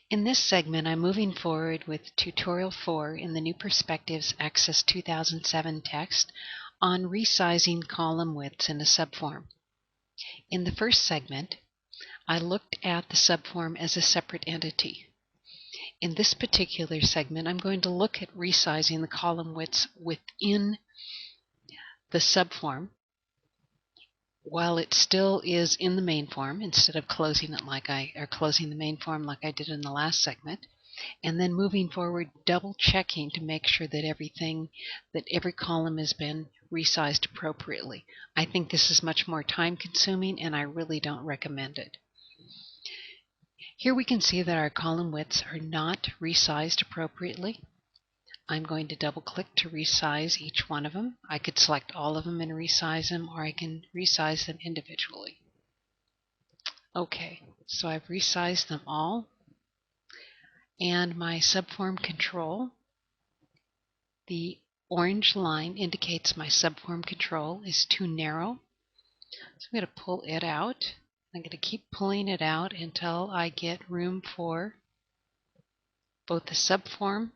In this segment, I'm moving forward with Tutorial 4 in the New Perspectives Access 2007 text on resizing column widths in a subform. In the first segment, I looked at the subform as a separate entity. In this particular segment, I'm going to look at resizing the column widths within the subform while it still is in the main form, instead of closing the main form like I did in the last segment, and then moving forward, double checking to make sure that every column has been resized appropriately. I think this is much more time consuming and I really don't recommend it. Here we can see that our column widths are not resized appropriately. I'm going to double click to resize each one of them. I could select all of them and resize them, or I can resize them individually. Okay, so I've resized them all. And my subform control, the orange line indicates my subform control is too narrow. So I'm going to pull it out. I'm going to keep pulling it out until I get room for both the subform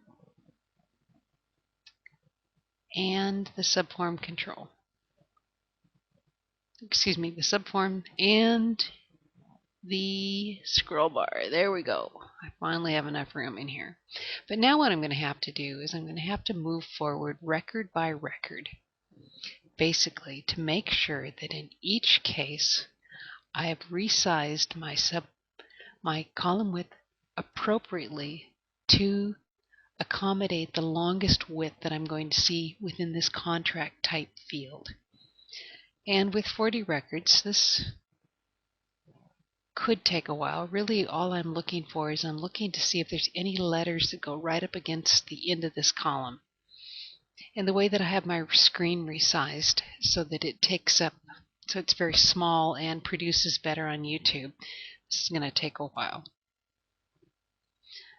and the subform control. Excuse me, the subform and the scroll bar. There we go. I finally have enough room in here. But now what I'm going to have to do is I'm going to have to move forward record by record, basically to make sure that in each case I have resized my column width appropriately to accommodate the longest width that I'm going to see within this contract type field. And with 40 records, this could take a while. Really, all I'm looking for is I'm looking to see if there's any letters that go right up against the end of this column. And the way that I have my screen resized so that it takes up, so it's very small and produces better on YouTube, this is going to take a while.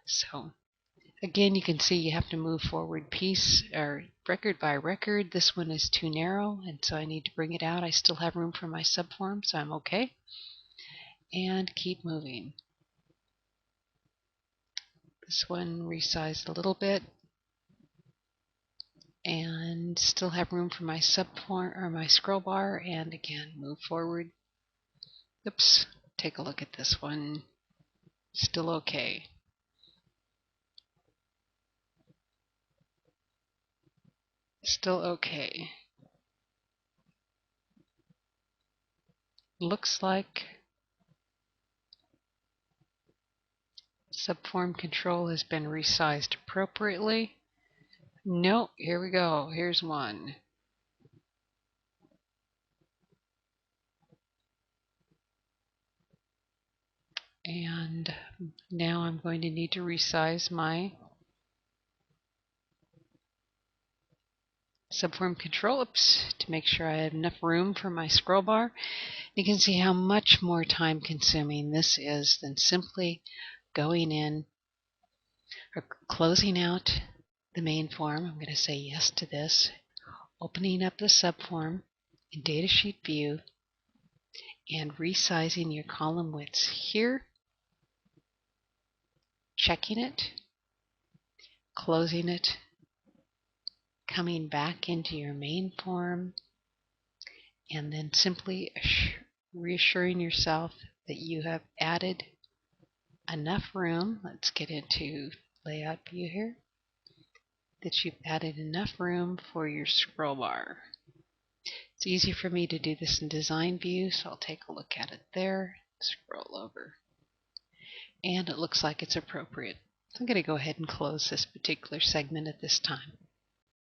So again, you can see you have to move forward record by record. This one is too narrow, and so I need to bring it out. I still have room for my subform, so I'm okay. And keep moving. This one resized a little bit, and still have room for my subform or my scroll bar, and again move forward. Oops, take a look at this one. Still okay. Still okay. Looks like subform control has been resized appropriately. No, here we go. Here's one. And now I'm going to need to resize my subform control to make sure I have enough room for my scroll bar. You can see how much more time consuming this is than simply going in or closing out the main form. I'm going to say yes to this, opening up the subform in Datasheet View, and resizing your column widths here, checking it, closing it, coming back into your main form, and then simply reassuring yourself that you have added enough room. Let's get into layout view here. That you've added enough room for your scroll bar. It's easy for me to do this in design view, so I'll take a look at it there, scroll over, and it looks like it's appropriate. So I'm going to go ahead and close this particular segment at this time.